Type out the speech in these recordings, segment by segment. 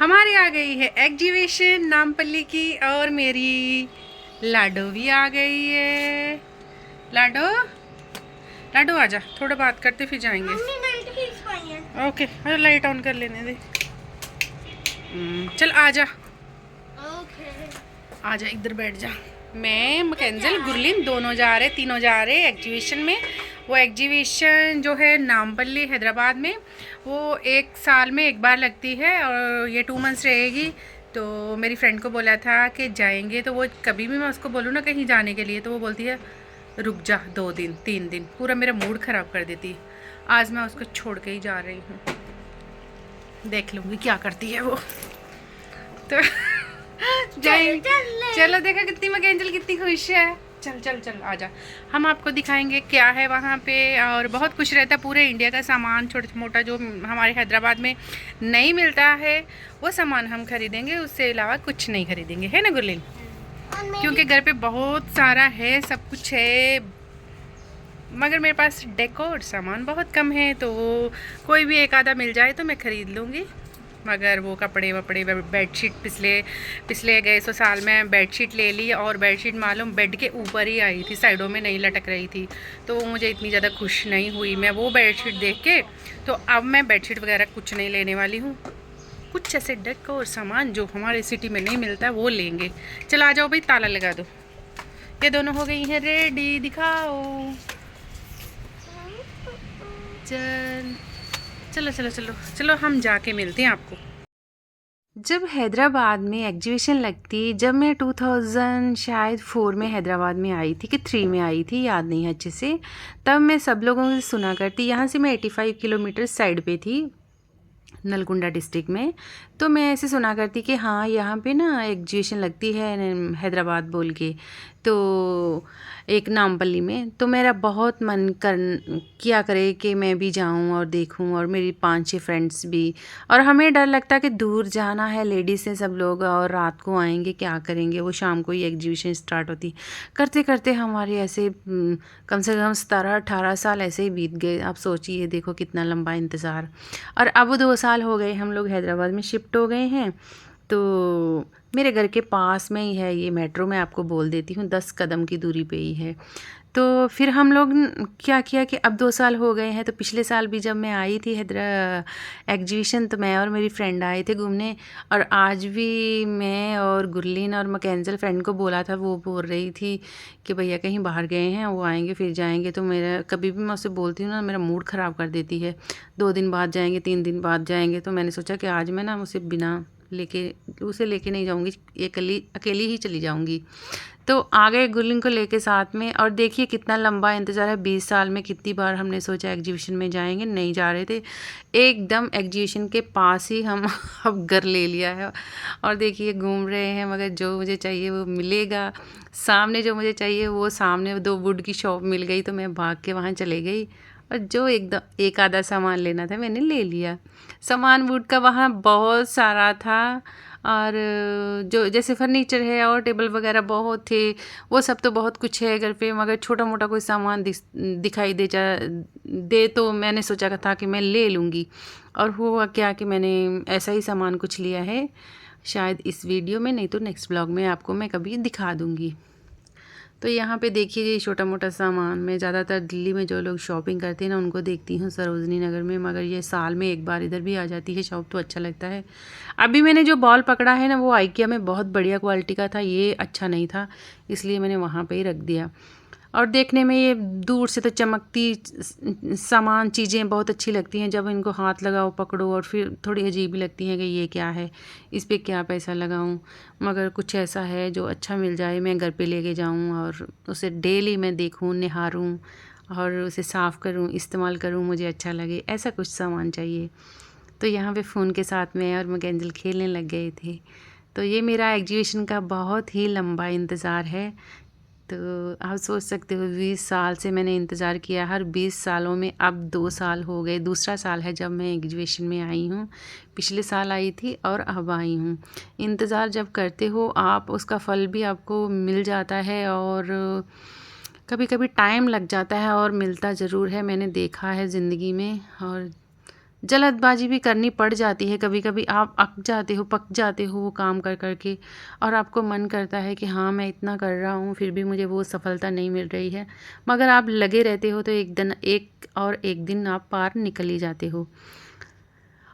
हमारी आ गई है एग्जीबिशन नामपल्ली की और मेरी लाडो भी आ गई है। लाडो लाडो आजा, थोड़ा बात करते फिर जाएंगे। ओके, अरे लाइट ऑन कर लेने दे। चल आजा, आजा इधर बैठ जा। मैं मैकेंजल गुरलीन दोनों जा रहे, तीनों जा रहे एग्जीबिशन में। वो एग्जीबिशन जो है नामपल्ली हैदराबाद में, वो 1 साल में एक बार लगती है और ये 2 मंथ्स रहेगी। तो मेरी फ्रेंड को बोला था कि जाएंगे, तो वो कभी भी मैं उसको बोलूँ ना कहीं जाने के लिए तो वो बोलती है रुक जा 2 दिन 3 दिन, पूरा मेरा मूड ख़राब कर देती है। आज मैं उसको छोड़ के ही जा रही हूँ, देख लूँगी क्या करती है वो। तो चलो देखो कितनी मैकेंजल कितनी खुश है। चल चल चल आजा, हम आपको दिखाएंगे क्या है वहाँ पे। और बहुत कुछ रहता है, पूरे इंडिया का सामान छोटा मोटा जो हमारे हैदराबाद में नहीं मिलता है वो सामान हम खरीदेंगे, उससे अलावा कुछ नहीं खरीदेंगे, है ना गुरलीन? क्योंकि घर पे बहुत सारा है, सब कुछ है, मगर मेरे पास डेकोर सामान बहुत कम है, तो कोई भी एक आधा मिल जाए तो मैं ख़रीद लूँगी। मगर वो कपड़े वपड़े बेडशीट पिछले गए 100 साल में बेडशीट ले ली, और बेडशीट मालूम बेड के ऊपर ही आई थी, साइडों में नहीं लटक रही थी, तो वो मुझे इतनी ज़्यादा खुश नहीं हुई मैं वो बेडशीट देख के। तो अब मैं बेडशीट वगैरह कुछ नहीं लेने वाली हूँ, कुछ ऐसे डेकोर सामान जो हमारे सिटी में नहीं मिलता वो लेंगे। चलो आ जाओ भाई, ताला लगा दो। ये दोनों हो गई हैं रेडी, दिखाओ। चलो चलो चलो चलो हम जाके मिलते हैं आपको। जब हैदराबाद में एग्जीबिशन लगती, जब मैं 2000 शायद 4 में हैदराबाद में आई थी कि 3 में आई थी, याद नहीं है अच्छे से, तब मैं सब लोगों से सुना करती। यहाँ से मैं 85 किलोमीटर साइड पे थी, नलगुंडा डिस्ट्रिक्ट में। तो मैं ऐसे सुना करती कि हाँ यहाँ पे ना एग्जीबिशन लगती है हैदराबाद बोल के, तो एक नामपल्ली में। तो मेरा बहुत मन किया करे कि मैं भी जाऊँ और देखूँ, और मेरी 5-6 फ्रेंड्स भी। और हमें डर लगता कि दूर जाना है, लेडीज़ हैं सब लोग, और रात को आएंगे क्या करेंगे, वो शाम को ही एग्जीबिशन स्टार्ट होती। करते करते हमारे ऐसे कम से कम 17-18 साल ऐसे ही बीत गए। आप सोचिए, देखो कितना लंबा इंतज़ार। और अब 2 साल हो गए हम लोग हैदराबाद में शिफ्ट हो गए हैं। तो मेरे घर के पास में ही है ये मेट्रो, मैं आपको बोल देती हूँ 10 कदम की दूरी पे ही है। तो फिर हम लोग क्या किया कि अब 2 साल हो गए हैं, तो पिछले साल भी जब मैं आई थी एग्जीबिशन, तो मैं और मेरी फ्रेंड आए थे घूमने। और आज भी मैं और गुरलीन और मैकेंजल फ्रेंड को बोला था, वो बोल रही थी कि भैया कहीं बाहर गए हैं, वो आएंगे फिर जाएंगे। तो मेरा कभी भी मैं उससे बोलती हूँ ना, मेरा मूड ख़राब कर देती है। 2 दिन बाद जाएंगे, 3 दिन बाद जाएंगे। तो मैंने सोचा कि आज मैं ना उसे लेके नहीं जाऊंगी, अकेली ही चली जाऊंगी। तो आ गए गुरलीन को लेके साथ में। और देखिए कितना लंबा इंतज़ार है, 20 साल में कितनी बार हमने सोचा एग्जीबिशन में जाएंगे, नहीं जा रहे थे। एकदम एग्जीबिशन के पास ही हम अब घर ले लिया है, और देखिए घूम रहे हैं। मगर जो मुझे चाहिए वो मिलेगा, सामने जो मुझे चाहिए वो सामने 2 वुड की शॉप मिल गई, तो मैं भाग के वहाँ चले गई। और जो एकदम एक आधा सामान लेना था मैंने ले लिया। सामान वुड का वहाँ बहुत सारा था, और जो जैसे फर्नीचर है और टेबल वगैरह बहुत थे, वो सब तो बहुत कुछ है घर पे। मगर छोटा मोटा कोई सामान दिखाई दे तो मैंने सोचा था कि मैं ले लूँगी। और हुआ क्या कि मैंने ऐसा ही सामान कुछ लिया है, शायद इस वीडियो में, नहीं तो नेक्स्ट ब्लॉग में आपको मैं कभी दिखा दूँगी। तो यहाँ पे देखिए ये छोटा मोटा सामान, मैं ज़्यादातर दिल्ली में जो लोग शॉपिंग करते हैं ना उनको देखती हूँ सरोजनी नगर में, मगर ये साल में एक बार इधर भी आ जाती है शॉप, तो अच्छा लगता है। अभी मैंने जो बॉल पकड़ा है ना वो आइकिया में बहुत बढ़िया क्वालिटी का था, ये अच्छा नहीं था, इसलिए मैंने वहाँ पर ही रख दिया। और देखने में ये दूर से तो चमकती सामान चीज़ें बहुत अच्छी लगती हैं, जब इनको हाथ लगाओ पकड़ो और फिर थोड़ी अजीब लगती हैं कि ये क्या है, इस पे क्या पैसा लगाऊं। मगर कुछ ऐसा है जो अच्छा मिल जाए, मैं घर पे लेके जाऊं और उसे डेली मैं देखूं, निहारूं और उसे साफ़ करूं, इस्तेमाल करूं, मुझे अच्छा लगे, ऐसा कुछ सामान चाहिए। तो यहाँ पे फ़ोन के साथ में और मैकेंजल खेलने लग गए थे। तो ये मेरा एग्जीबिशन का बहुत ही लंबा इंतज़ार है। तो आप सोच सकते हो 20 साल से मैंने इंतज़ार किया, हर 20 सालों में अब 2 साल हो गए, दूसरा साल है जब मैं एग्जीबिशन में आई हूँ। पिछले साल आई थी और अब आई हूँ। इंतज़ार जब करते हो आप, उसका फल भी आपको मिल जाता है, और कभी कभी टाइम लग जाता है और मिलता ज़रूर है, मैंने देखा है ज़िंदगी में। और जल्दबाजी भी करनी पड़ जाती है कभी कभी, आप अक जाते हो, पक जाते हो वो काम कर कर के, और आपको मन करता है कि हाँ मैं इतना कर रहा हूँ फिर भी मुझे वो सफलता नहीं मिल रही है, मगर आप लगे रहते हो तो एक दिन आप पार निकल ही जाते हो।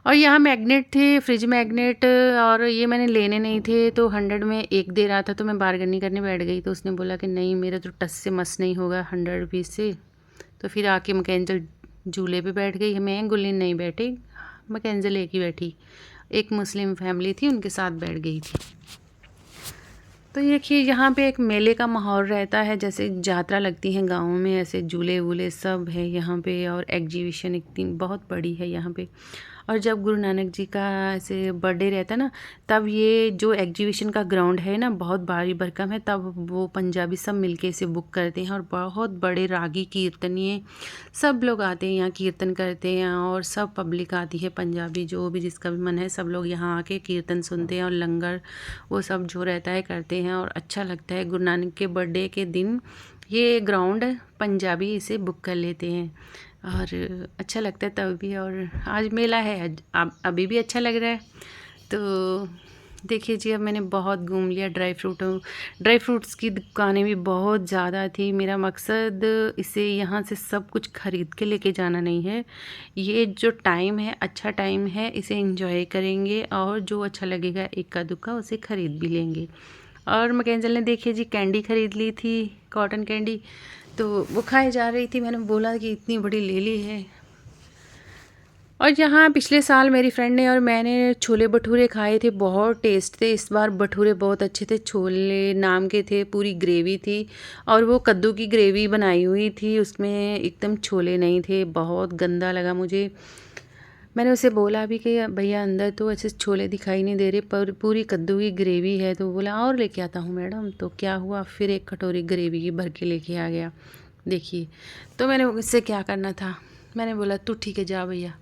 और यहाँ मैग्नेट थे, फ्रिज मैग्नेट, और ये मैंने लेने नहीं थे, तो 100 में एक दे रहा था, तो मैं बारगेनिंग करने बैठ गई, तो उसने बोला कि नहीं मेरा तो टस से मस नहीं होगा 100 रुपीज़ से। तो फिर आके मैकेंजल झूले पे बैठ गई, मैं गुलिन नहीं बैठी, मैकेंजल एक ही बैठी, एक मुस्लिम फैमिली थी उनके साथ बैठ गई थी। तो ये देखिए यहाँ पे एक मेले का माहौल रहता है, जैसे यात्रा लगती है गाँव में, ऐसे झूले वूले सब है यहाँ पे, और एग्जीबिशन इतनी बहुत बड़ी है यहाँ पे। और जब गुरु नानक जी का ऐसे बर्थडे रहता है ना, तब ये जो एग्जीबिशन का ग्राउंड है ना बहुत भारी भरकम है, तब वो पंजाबी सब मिलके इसे बुक करते हैं, और बहुत बड़े रागी कीर्तनीय सब लोग आते हैं यहाँ, कीर्तन करते हैं, और सब पब्लिक आती है पंजाबी, जो भी जिसका भी मन है सब लोग यहाँ आके कीर्तन सुनते हैं, और लंगर वो सब जो रहता है करते हैं, और अच्छा लगता है। गुरु नानक के बर्थडे के दिन ये ग्राउंड पंजाबी इसे बुक कर लेते हैं, और अच्छा लगता है तब भी। और आज मेला है, अब अभी भी अच्छा लग रहा है। तो देखिए जी, अब मैंने बहुत घूम लिया। ड्राई फ्रूट्स की दुकानें भी बहुत ज़्यादा थी। मेरा मकसद इसे यहाँ से सब कुछ ख़रीद के लेके जाना नहीं है, ये जो टाइम है अच्छा टाइम है, इसे एंजॉय करेंगे, और जो अच्छा लगेगा इक्का दुक्का उसे ख़रीद भी लेंगे। और मैकेंजल ने देखिए जी कैंडी ख़रीद ली थी, कॉटन कैंडी, तो वो खाए जा रही थी। मैंने बोला कि इतनी बड़ी ले ली है। और यहाँ पिछले साल मेरी फ्रेंड ने और मैंने छोले भटूरे खाए थे, बहुत टेस्ट थे। इस बार भटूरे बहुत अच्छे थे, छोले नाम के थे, पूरी ग्रेवी थी, और वो कद्दू की ग्रेवी बनाई हुई थी, उसमें एकदम छोले नहीं थे, बहुत गंदा लगा मुझे। मैंने उसे बोला भी कि भैया अंदर तो ऐसे छोले दिखाई नहीं दे रहे, पर पूरी कद्दू की ग्रेवी है। तो बोला और लेके आता हूँ मैडम। तो क्या हुआ, फिर एक कटोरी ग्रेवी की भर के लेके आ गया। देखिए, तो मैंने इससे क्या करना था, मैंने बोला तू ठीक है जा भैया।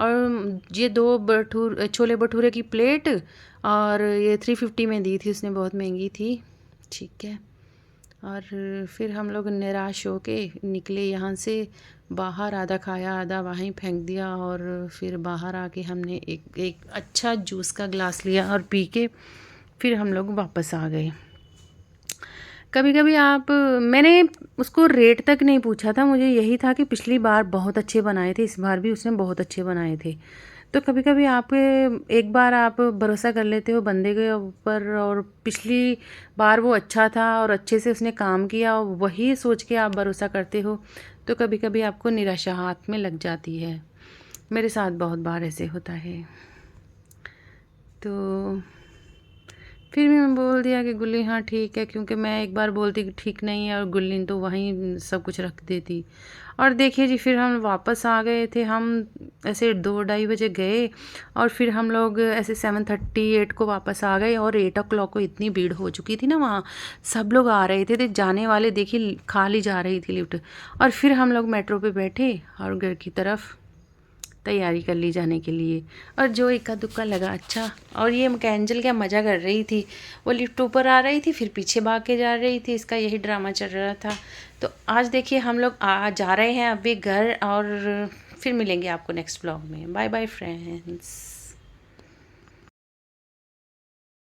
और ये 2 छोले भटूरे की प्लेट, और ये 350 में दी थी उसने, बहुत महंगी थी। ठीक है, और फिर हम लोग निराश होके निकले यहाँ से बाहर, आधा खाया आधा वहीं फेंक दिया, और फिर बाहर आके हमने एक अच्छा जूस का ग्लास लिया और पी के फिर हम लोग वापस आ गए। कभी कभी मैंने उसको रेट तक नहीं पूछा था, मुझे यही था कि पिछली बार बहुत अच्छे बनाए थे, इस बार भी उसने बहुत अच्छे बनाए थे। तो कभी कभी एक बार आप भरोसा कर लेते हो बंदे के ऊपर, और पिछली बार वो अच्छा था और अच्छे से उसने काम किया, और वही सोच के आप भरोसा करते हो, तो कभी कभी आपको निराशा हाथ में लग जाती है। मेरे साथ बहुत बार ऐसे होता है। तो फिर भी मैं बोल दिया कि गुल्ली हाँ ठीक है, क्योंकि मैं एक बार बोलती कि ठीक नहीं है, और गुल्ली तो वहीं सब कुछ रख देती। और देखिए जी, फिर हम वापस आ गए थे, हम ऐसे 2-2:30 बजे गए, और फिर हम लोग ऐसे 7:38 को वापस आ गए, और 8 o'clock को इतनी भीड़ हो चुकी थी ना वहाँ, सब लोग आ रहे थे, तो जाने वाले देखिए खाली जा रही थी लिफ्ट। और फिर हम लोग मेट्रो पे बैठे और घर की तरफ तैयारी कर ली जाने के लिए, और जो इक्का दुक्का लगा अच्छा। और ये मैकेंजल क्या मज़ा कर रही थी, वो लिफ्ट ऊपर आ रही थी फिर पीछे भाग के जा रही थी, इसका यही ड्रामा चल रहा था। तो आज देखिए हम लोग जा रहे हैं अभी घर, और फिर मिलेंगे आपको नेक्स्ट व्लॉग में। Bye bye friends.